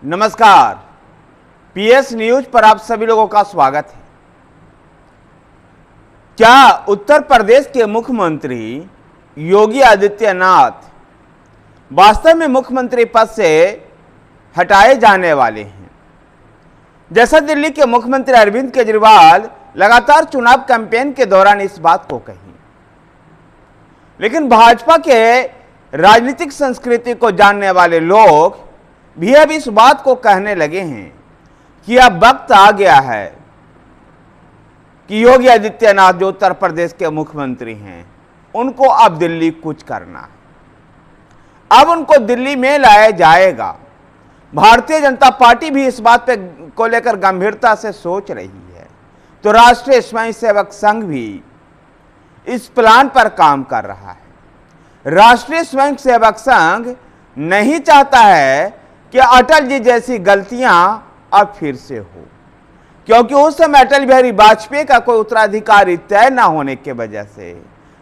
नमस्कार, PS news पर आप सभी लोगों का स्वागत है। क्या उत्तर प्रदेश के मुख्यमंत्री योगी आदित्यनाथ वास्तव में मुख्यमंत्री पद से हटाए जाने वाले हैं? जैसा दिल्ली के मुख्यमंत्री अरविंद केजरीवाल लगातार चुनाव कैंपेन के दौरान इस बात को कही, लेकिन भाजपा के राजनीतिक संस्कृति को जानने वाले लोग भी अब इस बात को कहने लगे हैं कि अब वक्त आ गया है कि योगी आदित्यनाथ जो उत्तर प्रदेश के मुख्यमंत्री हैं, उनको अब दिल्ली कुछ करना है। अब उनको दिल्ली में लाया जाएगा। भारतीय जनता पार्टी भी इस बात को लेकर गंभीरता से सोच रही है, तो राष्ट्रीय स्वयंसेवक संघ भी इस प्लान पर काम कर रहा है। राष्ट्रीय स्वयंसेवक संघ नहीं चाहता है कि अटल जी जैसी गलतियां अब फिर से हो, क्योंकि उस समय अटल बिहारी वाजपेयी का कोई उत्तराधिकारी तय न होने की वजह से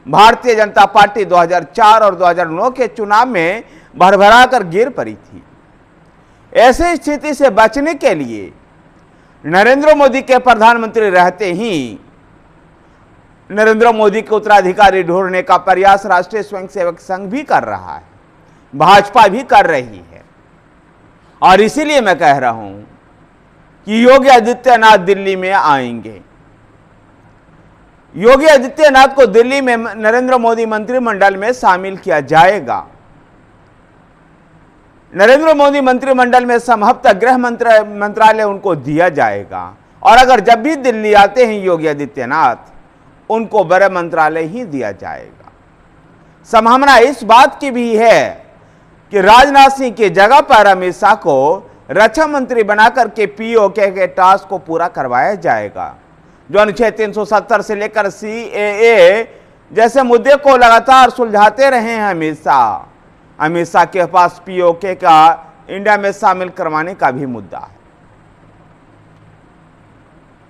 भारतीय जनता पार्टी 2004 और 2009 के चुनाव में भरभरा कर गिर पड़ी थी। ऐसी स्थिति से बचने के लिए नरेंद्र मोदी के प्रधानमंत्री रहते ही नरेंद्र मोदी के उत्तराधिकारी ढूंढने का प्रयास राष्ट्रीय स्वयंसेवक संघ भी कर रहा है, भाजपा भी कर रही है। और इसीलिए मैं कह रहा हूं कि योगी आदित्यनाथ दिल्ली में आएंगे। योगी आदित्यनाथ को दिल्ली में नरेंद्र मोदी मंत्रिमंडल में शामिल किया जाएगा। नरेंद्र मोदी मंत्रिमंडल में संभवतः गृह मंत्रालय उनको दिया जाएगा, और अगर जब भी दिल्ली आते हैं योगी आदित्यनाथ, उनको बड़े मंत्रालय ही दिया जाएगा। संभावना इस बात की भी है कि राजनाथ सिंह की जगह पर अमित शाह को रक्षा मंत्री बनाकर के पीओके के टास्क को पूरा करवाया जाएगा। जो अनुच्छेद 370 से लेकर सीएए जैसे मुद्दे को लगातार सुलझाते रहे हैं अमित शाह के पास पीओके का इंडिया में शामिल करवाने का भी मुद्दा है।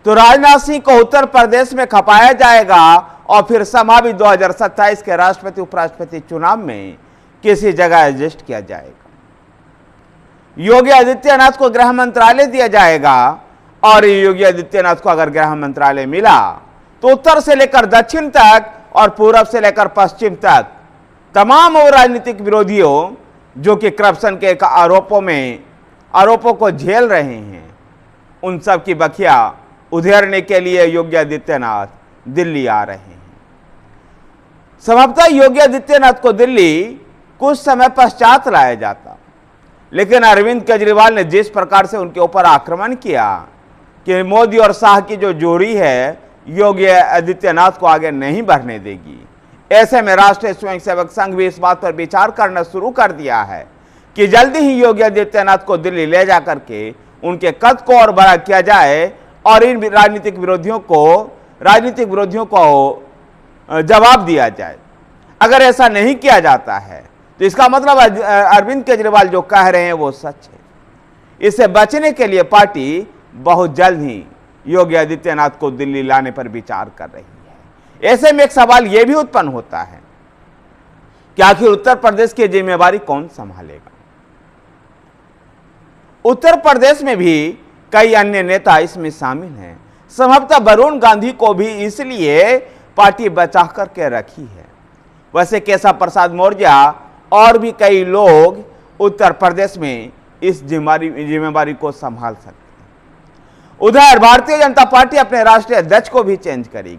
तो राजनाथ सिंह को उत्तर प्रदेश में खपाया जाएगा और फिर संभावित 2027 के राष्ट्रपति उपराष्ट्रपति चुनाव में किसी जगह एडजस्ट किया जाएगा। योगी आदित्यनाथ को गृह मंत्रालय दिया जाएगा, और योगी आदित्यनाथ को अगर गृह मंत्रालय मिला तो उत्तर से लेकर दक्षिण तक और पूरब से लेकर पश्चिम तक तमाम वो राजनीतिक विरोधियों जो कि करप्शन के आरोपों को झेल रहे हैं, उन सब की बखिया उधेड़ने के लिए योगी आदित्यनाथ दिल्ली आ रहे हैं। संभवतः योगी आदित्यनाथ को दिल्ली कुछ समय पश्चात लाया जाता, लेकिन अरविंद केजरीवाल ने जिस प्रकार से उनके ऊपर आक्रमण किया कि मोदी और शाह की जो जोड़ी है योगी आदित्यनाथ को आगे नहीं बढ़ने देगी, ऐसे में राष्ट्रीय स्वयंसेवक संघ भी इस बात पर विचार करना शुरू कर दिया है कि जल्दी ही योगी आदित्यनाथ को दिल्ली ले जाकर के उनके कद को और बड़ा किया जाए और इन राजनीतिक विरोधियों को जवाब दिया जाए। अगर ऐसा नहीं किया जाता है तो इसका मतलब अरविंद केजरीवाल जो कह रहे हैं वो सच है। इससे बचने के लिए पार्टी बहुत जल्द ही योगी आदित्यनाथ को दिल्ली लाने पर विचार कर रही है। ऐसे में एक सवाल यह भी उत्पन्न होता है कि आखिर उत्तर प्रदेश की जिम्मेवारी कौन संभालेगा। उत्तर प्रदेश में भी कई अन्य नेता इसमें शामिल हैं। संभवतः वरुण गांधी को भी इसलिए पार्टी बचा करके रखी है। वैसे केशव प्रसाद मौर्य और भी कई लोग उत्तर प्रदेश में इस जिम्मेवारी को संभाल सकते हैं। उधर भारतीय जनता पार्टी अपने राष्ट्रीय अध्यक्ष को भी चेंज करेगी।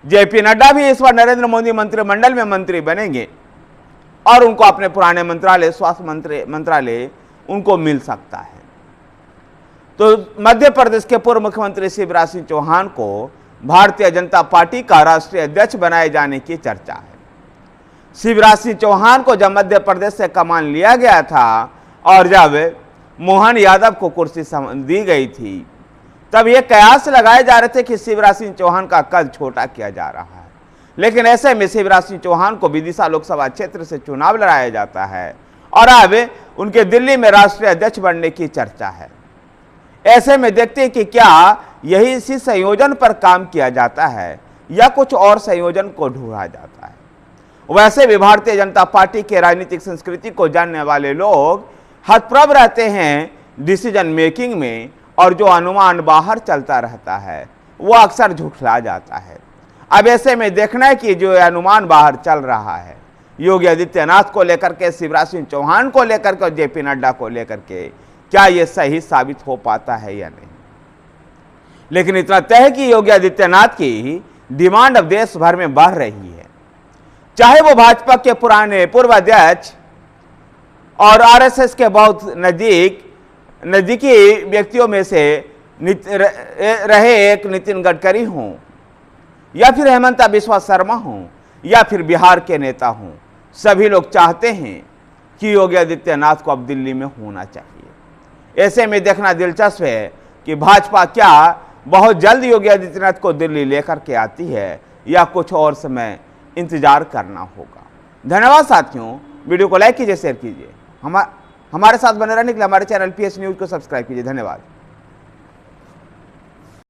जेपी नड्डा भी इस बार नरेंद्र मोदी मंत्रिमंडल में मंत्री बनेंगे और उनको अपने पुराने मंत्रालय स्वास्थ्य मंत्रालय उनको मिल सकता है। तो मध्य प्रदेश के पूर्व मुख्यमंत्री शिवराज सिंह चौहान को भारतीय जनता पार्टी का राष्ट्रीय अध्यक्ष बनाए जाने की चर्चा है। शिवराज सिंह चौहान को जब मध्य प्रदेश से कमान लिया गया था और जब मोहन यादव को कुर्सी दी गई थी, तब ये कयास लगाए जा रहे थे कि शिवराज सिंह चौहान का कद छोटा किया जा रहा है। लेकिन ऐसे में शिवराज सिंह चौहान को विदिशा लोकसभा क्षेत्र से चुनाव लड़ाया जाता है और अब उनके दिल्ली में राष्ट्रीय अध्यक्ष बनने की चर्चा है। ऐसे में देखते हैं कि क्या यही इसी संयोजन पर काम किया जाता है या कुछ और संयोजन को ढूंढा जाता है। वैसे भी भारतीय जनता पार्टी के राजनीतिक संस्कृति को जानने वाले लोग हतप्रभ रहते हैं डिसीजन मेकिंग में और जो अनुमान बाहर चलता रहता है वो अक्सर झुठला जाता है। अब ऐसे में देखना है कि जो अनुमान बाहर चल रहा है योगी आदित्यनाथ को लेकर के, शिवराज सिंह चौहान को लेकर के और जेपी नड्डा को लेकर के, क्या ये सही साबित हो पाता है या नहीं। लेकिन इतना तय है कि योगी आदित्यनाथ की डिमांड अब देश भर में बढ़ रही है। चाहे वो भाजपा के पुराने पूर्व अध्यक्ष और आरएसएस के बहुत नजदीकी व्यक्तियों में से रहे एक नितिन गडकरी हों, या फिर हेमंता बिस्वा शर्मा हों, या फिर बिहार के नेता हों, सभी लोग चाहते हैं कि योगी आदित्यनाथ को अब दिल्ली में होना चाहिए। ऐसे में देखना दिलचस्प है कि भाजपा क्या बहुत जल्द योगी आदित्यनाथ को दिल्ली लेकर के आती है या कुछ और समय इंतजार करना होगा। धन्यवाद साथियों, वीडियो को लाइक कीजिए, शेयर कीजिए, हमारे साथ बने रहने के लिए हमारे चैनल पीएस न्यूज को सब्सक्राइब कीजिए। धन्यवाद।